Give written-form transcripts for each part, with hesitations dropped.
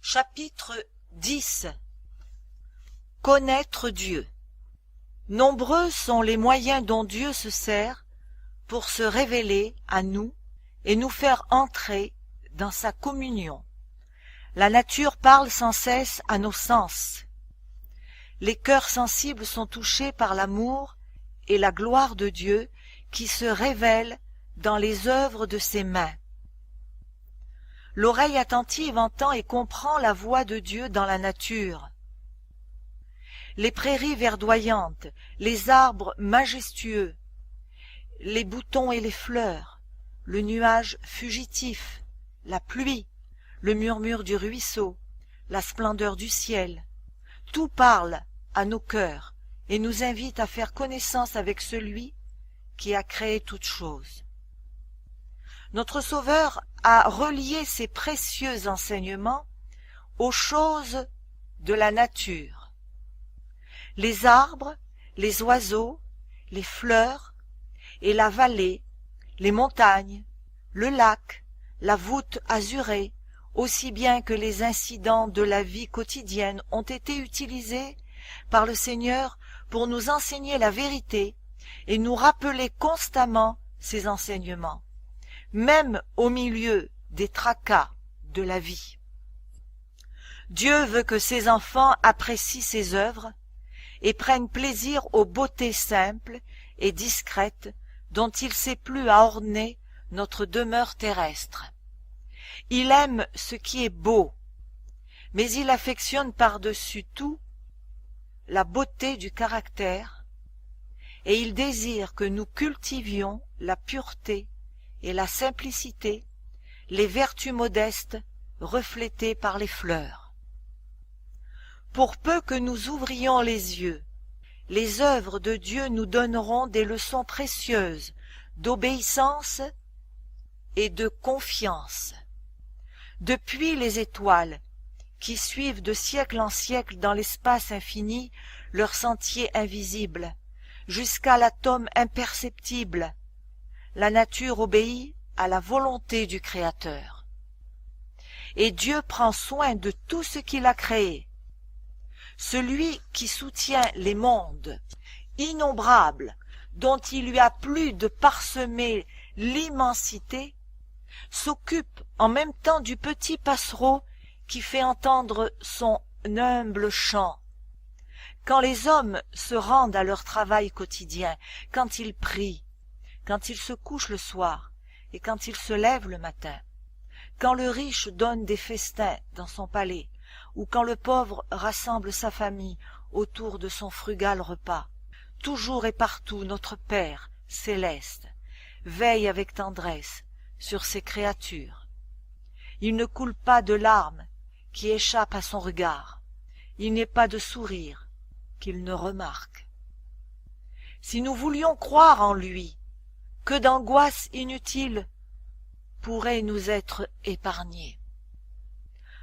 Chapitre 10. Connaître Dieu. Nombreux sont les moyens dont Dieu se sert pour se révéler à nous et nous faire entrer dans sa communion. La nature parle sans cesse à nos sens. Les cœurs sensibles sont touchés par l'amour et la gloire de Dieu qui se révèlent dans les œuvres de ses mains. L'oreille attentive entend et comprend la voix de Dieu dans la nature. Les prairies verdoyantes, les arbres majestueux, les boutons et les fleurs, le nuage fugitif, la pluie, le murmure du ruisseau, la splendeur du ciel, tout parle à nos cœurs et nous invite à faire connaissance avec celui qui a créé toutes choses. Notre Sauveur a relié ses précieux enseignements aux choses de la nature. Les arbres, les oiseaux, les fleurs et la vallée, les montagnes, le lac, la voûte azurée, aussi bien que les incidents de la vie quotidienne ont été utilisés par le Seigneur pour nous enseigner la vérité et nous rappeler constamment ses enseignements, même au milieu des tracas de la vie. Dieu veut que ses enfants apprécient ses œuvres et prennent plaisir aux beautés simples et discrètes dont il s'est plu à orner notre demeure terrestre. Il aime ce qui est beau, mais il affectionne par-dessus tout la beauté du caractère, et il désire que nous cultivions la pureté et la simplicité, les vertus modestes reflétées par les fleurs. Pour peu que nous ouvrions les yeux, les œuvres de Dieu nous donneront des leçons précieuses d'obéissance et de confiance. Depuis les étoiles, qui suivent de siècle en siècle dans l'espace infini leur sentier invisible, jusqu'à l'atome imperceptible, la nature obéit à la volonté du Créateur. Et Dieu prend soin de tout ce qu'il a créé. Celui qui soutient les mondes innombrables dont il lui a plu de parsemer l'immensité, s'occupe en même temps du petit passereau qui fait entendre son humble chant. Quand les hommes se rendent à leur travail quotidien, quand ils prient, quand ils se couchent le soir et quand ils se lèvent le matin, quand le riche donne des festins dans son palais, ou quand le pauvre rassemble sa famille autour de son frugal repas, toujours et partout notre Père céleste veille avec tendresse sur ses créatures. Il ne coule pas de larmes qui échappent à son regard, il n'est pas de sourire qu'il ne remarque. Si nous voulions croire en lui, que d'angoisses inutiles pourraient nous être épargnées.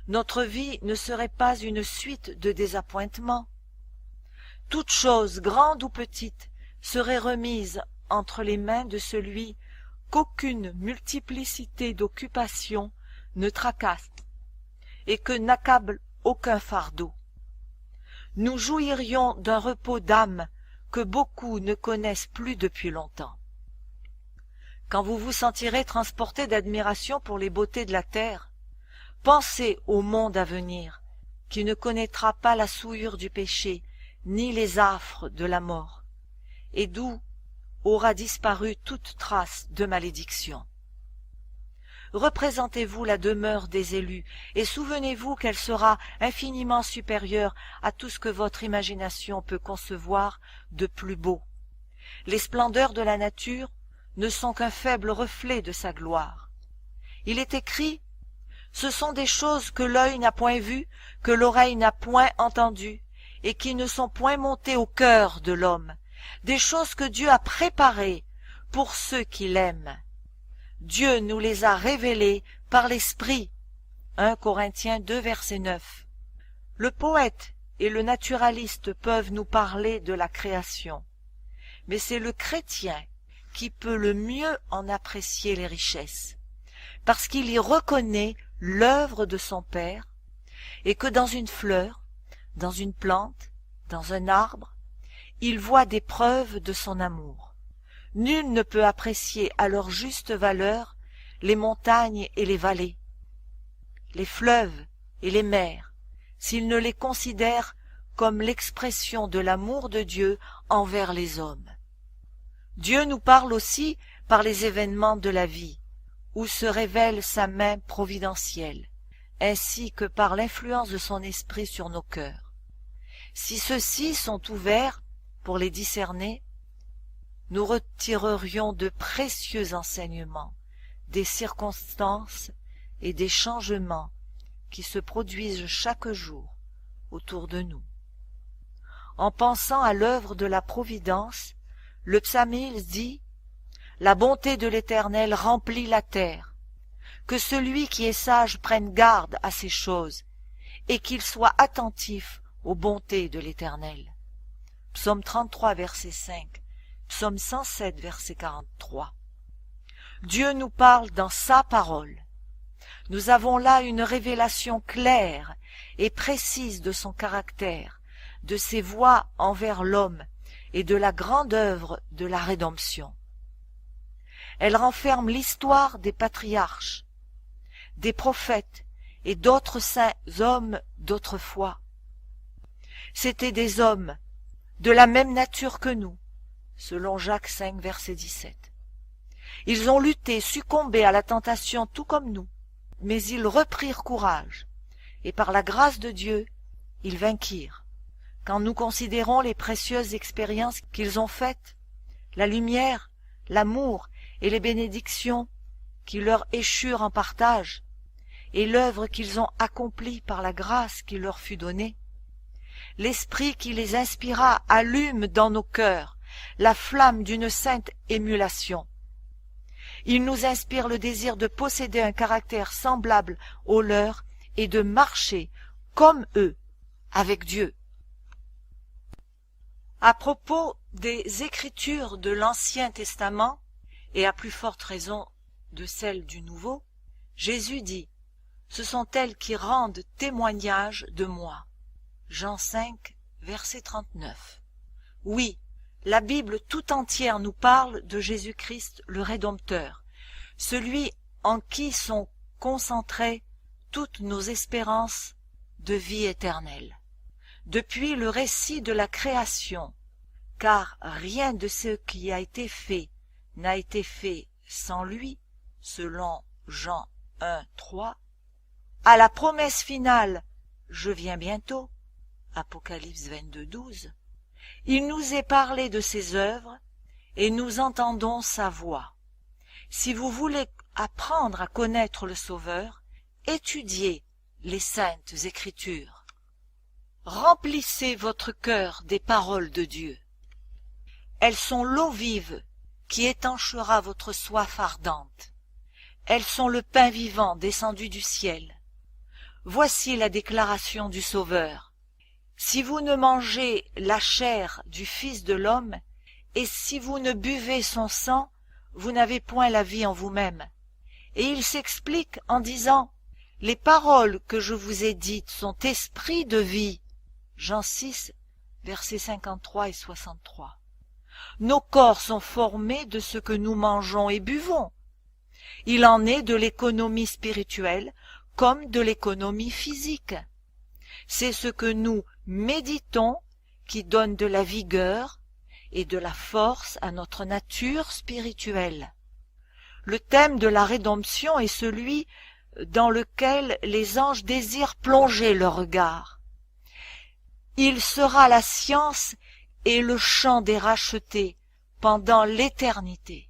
Notre vie ne serait pas une suite de désappointements. Toute chose, grande ou petite, serait remise entre les mains de celui qu'aucune multiplicité d'occupations ne tracasse et que n'accable aucun fardeau. Nous jouirions d'un repos d'âme que beaucoup ne connaissent plus depuis longtemps. Quand vous vous sentirez transporté d'admiration pour les beautés de la terre, pensez au monde à venir, qui ne connaîtra pas la souillure du péché, ni les affres de la mort, et d'où aura disparu toute trace de malédiction. Représentez-vous la demeure des élus, et souvenez-vous qu'elle sera infiniment supérieure à tout ce que votre imagination peut concevoir de plus beau. Les splendeurs de la nature ne sont qu'un faible reflet de sa gloire. Il est écrit: ce sont des choses que l'œil n'a point vues, que l'oreille n'a point entendues, et qui ne sont point montées au cœur de l'homme, des choses que Dieu a préparées pour ceux qui l'aiment. Dieu nous les a révélées par l'Esprit. 1 Corinthiens 2, verset 9. Le poète et le naturaliste peuvent nous parler de la création, mais c'est le chrétien qui peut le mieux en apprécier les richesses, parce qu'il y reconnaît l'œuvre de son Père, et que dans une fleur, dans une plante, dans un arbre, il voit des preuves de son amour. Nul ne peut apprécier à leur juste valeur les montagnes et les vallées, les fleuves et les mers, s'il ne les considère comme l'expression de l'amour de Dieu envers les hommes. Dieu nous parle aussi par les événements de la vie, où se révèle sa main providentielle, ainsi que par l'influence de son esprit sur nos cœurs. Si ceux-ci sont ouverts pour les discerner, nous retirerions de précieux enseignements des circonstances et des changements qui se produisent chaque jour autour de nous. En pensant à l'œuvre de la providence, le psalmiste dit « La bonté de l'Éternel remplit la terre, que celui qui est sage prenne garde à ces choses, et qu'il soit attentif aux bontés de l'Éternel. » Psaume 33, verset 5, Psaume 107, verset 43. Dieu nous parle dans sa parole. Nous avons là une révélation claire et précise de son caractère, de ses voies envers l'homme et de la grande œuvre de la rédemption. Elle renferme l'histoire des patriarches, des prophètes et d'autres saints hommes d'autrefois. C'étaient des hommes de la même nature que nous, selon Jacques 5, verset 17. Ils ont lutté, succombé à la tentation tout comme nous, mais ils reprirent courage, et par la grâce de Dieu, ils vainquirent. Quand nous considérons les précieuses expériences qu'ils ont faites, la lumière, l'amour et les bénédictions qui leur échurent en partage, et l'œuvre qu'ils ont accomplie par la grâce qui leur fut donnée, l'esprit qui les inspira allume dans nos cœurs la flamme d'une sainte émulation. Il nous inspire le désir de posséder un caractère semblable au leur et de marcher comme eux avec Dieu. À propos des Écritures de l'Ancien Testament, et à plus forte raison de celles du Nouveau, Jésus dit « Ce sont elles qui rendent témoignage de moi. » Jean 5, verset 39. Oui, la Bible tout entière nous parle de Jésus-Christ le Rédempteur, celui en qui sont concentrées toutes nos espérances de vie éternelle. Depuis le récit de la création, car rien de ce qui a été fait n'a été fait sans lui, selon Jean 1, 3, à la promesse finale « Je viens bientôt » Apocalypse 22, 12, il nous est parlé de ses œuvres et nous entendons sa voix. Si vous voulez apprendre à connaître le Sauveur, étudiez les saintes Écritures. Remplissez votre cœur des paroles de Dieu. Elles sont l'eau vive qui étanchera votre soif ardente. Elles sont le pain vivant descendu du ciel. Voici la déclaration du Sauveur. Si vous ne mangez la chair du Fils de l'homme, et si vous ne buvez son sang, vous n'avez point la vie en vous-même. Et il s'explique en disant « Les paroles que je vous ai dites sont esprit de vie. » Jean 6, versets 53 et 63. Nos corps sont formés de ce que nous mangeons et buvons. Il en est de l'économie spirituelle comme de l'économie physique. C'est ce que nous méditons qui donne de la vigueur et de la force à notre nature spirituelle. Le thème de la rédemption est celui dans lequel les anges désirent plonger leur regard. Il sera la science et le chant des rachetés pendant l'éternité.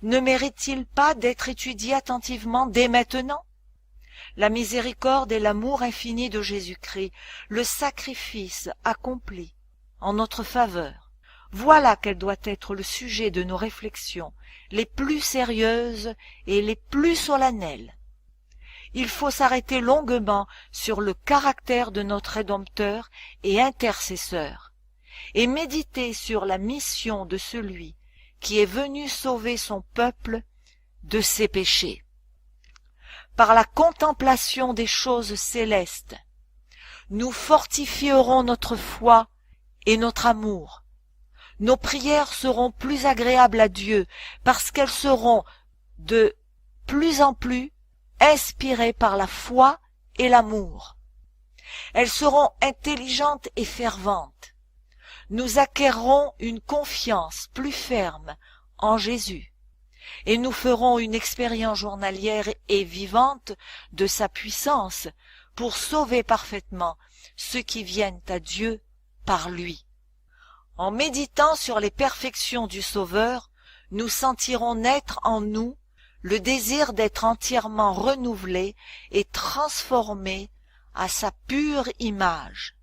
Ne mérite-t-il pas d'être étudié attentivement dès maintenant? La miséricorde et l'amour infini de Jésus-Christ, le sacrifice accompli en notre faveur, voilà quel doit être le sujet de nos réflexions les plus sérieuses et les plus solennelles. Il faut s'arrêter longuement sur le caractère de notre Rédempteur et intercesseur, et méditer sur la mission de celui qui est venu sauver son peuple de ses péchés. par la contemplation des choses célestes. Nous fortifierons notre foi et notre amour. Nos prières seront plus agréables à Dieu parce qu'elles seront de plus en plus inspirées par la foi et l'amour. Elles seront intelligentes et ferventes. Nous acquerrons une confiance plus ferme en Jésus et nous ferons une expérience journalière et vivante de sa puissance pour sauver parfaitement ceux qui viennent à Dieu par lui. En méditant sur les perfections du Sauveur, nous sentirons naître en nous le désir d'être entièrement renouvelés et transformés à sa pure image.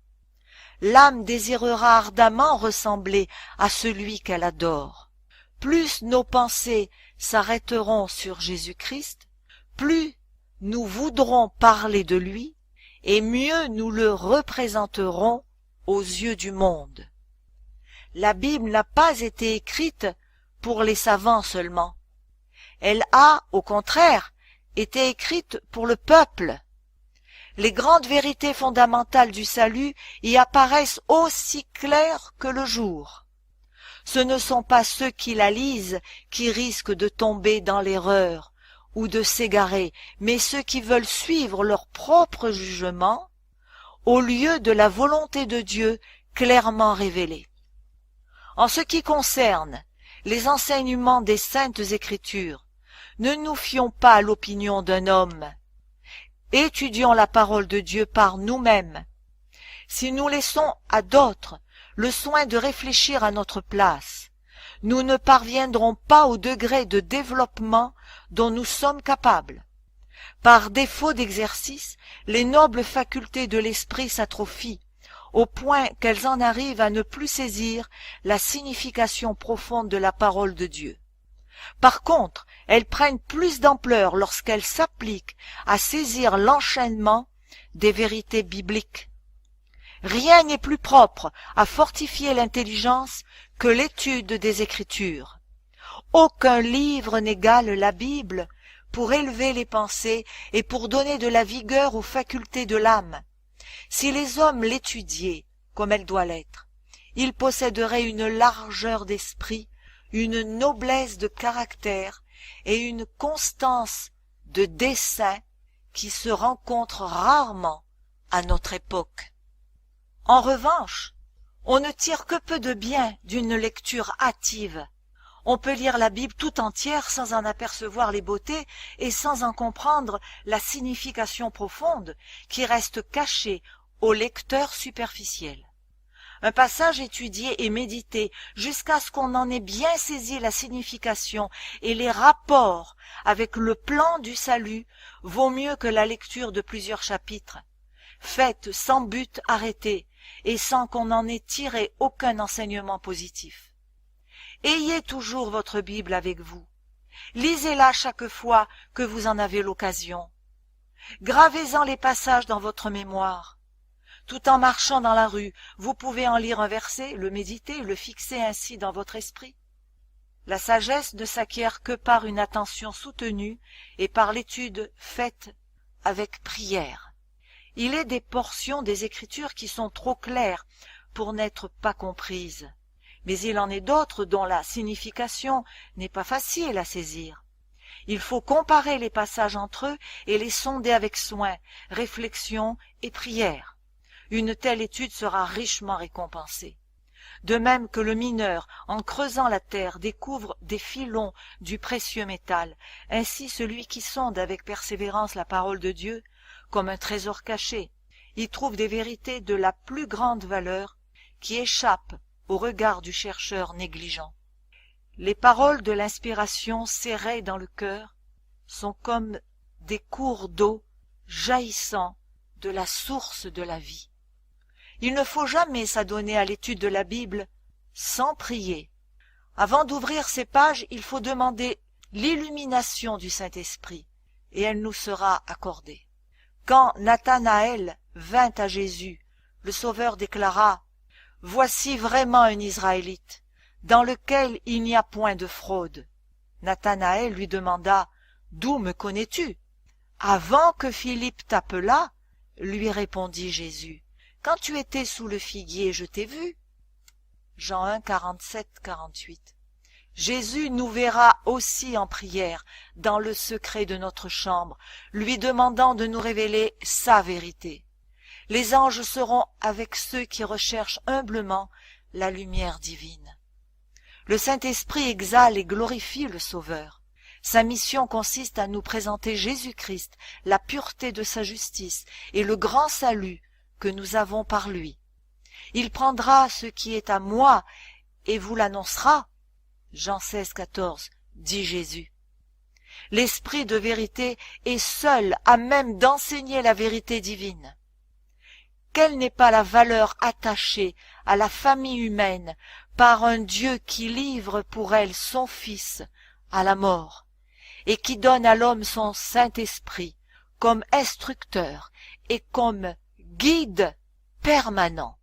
L'âme désirera ardemment ressembler à celui qu'elle adore. Plus nos pensées s'arrêteront sur Jésus-Christ, plus nous voudrons parler de lui, et mieux nous le représenterons aux yeux du monde. La Bible n'a pas été écrite pour les savants seulement. Elle a, au contraire, été écrite pour le peuple. Les grandes vérités fondamentales du salut y apparaissent aussi claires que le jour. Ce ne sont pas ceux qui la lisent qui risquent de tomber dans l'erreur ou de s'égarer, mais ceux qui veulent suivre leur propre jugement au lieu de la volonté de Dieu clairement révélée. En ce qui concerne les enseignements des Saintes Écritures, ne nous fions pas à l'opinion d'un homme. Étudions la parole de Dieu par nous-mêmes. Si nous laissons à d'autres le soin de réfléchir à notre place, nous ne parviendrons pas au degré de développement dont nous sommes capables. Par défaut d'exercice, les nobles facultés de l'esprit s'atrophient, au point qu'elles en arrivent à ne plus saisir la signification profonde de la parole de Dieu. Par contre, elles prennent plus d'ampleur lorsqu'elles s'appliquent à saisir l'enchaînement des vérités bibliques. Rien n'est plus propre à fortifier l'intelligence que l'étude des Écritures. Aucun livre n'égale la Bible pour élever les pensées et pour donner de la vigueur aux facultés de l'âme. Si les hommes l'étudiaient comme elle doit l'être, ils posséderaient une largeur d'esprit, une noblesse de caractère et une constance de dessein qui se rencontrent rarement à notre époque. En revanche, on ne tire que peu de bien d'une lecture hâtive. On peut lire la Bible tout entière sans en apercevoir les beautés et sans en comprendre la signification profonde qui reste cachée au lecteur superficiel. Un passage étudié et médité jusqu'à ce qu'on en ait bien saisi la signification et les rapports avec le plan du salut vaut mieux que la lecture de plusieurs chapitres, faite sans but arrêté et sans qu'on en ait tiré aucun enseignement positif. Ayez toujours votre Bible avec vous. Lisez-la chaque fois que vous en avez l'occasion. Gravez-en les passages dans votre mémoire. Tout en marchant dans la rue, vous pouvez en lire un verset, le méditer, le fixer ainsi dans votre esprit. La sagesse ne s'acquiert que par une attention soutenue et par l'étude faite avec prière. Il est des portions des Écritures qui sont trop claires pour n'être pas comprises, mais il en est d'autres dont la signification n'est pas facile à saisir. Il faut comparer les passages entre eux et les sonder avec soin, réflexion et prière. Une telle étude sera richement récompensée. De même que le mineur, en creusant la terre, découvre des filons du précieux métal, ainsi celui qui sonde avec persévérance la parole de Dieu, comme un trésor caché, y trouve des vérités de la plus grande valeur qui échappent au regard du chercheur négligent. Les paroles de l'inspiration serrées dans le cœur sont comme des cours d'eau jaillissant de la source de la vie. Il ne faut jamais s'adonner à l'étude de la Bible sans prier. Avant d'ouvrir ces pages, il faut demander l'illumination du Saint-Esprit, et elle nous sera accordée. Quand Nathanaël vint à Jésus, le Sauveur déclara « Voici vraiment un Israélite, dans lequel il n'y a point de fraude. » Nathanaël lui demanda « D'où me connais-tu » Avant que Philippe t'appelât, lui répondit Jésus, quand tu étais sous le figuier, je t'ai vu. Jean 1, 47-48. Jésus nous verra aussi en prière, dans le secret de notre chambre, lui demandant de nous révéler sa vérité. Les anges seront avec ceux qui recherchent humblement la lumière divine. Le Saint-Esprit exale et glorifie le Sauveur. Sa mission consiste à nous présenter Jésus-Christ, la pureté de sa justice et le grand salut que nous avons par lui. Il prendra ce qui est à moi et vous l'annoncera. Jean 16, 14, dit Jésus. L'Esprit de vérité est seul à même d'enseigner la vérité divine. Quelle n'est pas la valeur attachée à la famille humaine par un Dieu qui livre pour elle son Fils à la mort et qui donne à l'homme son Saint-Esprit comme instructeur et comme guide permanent.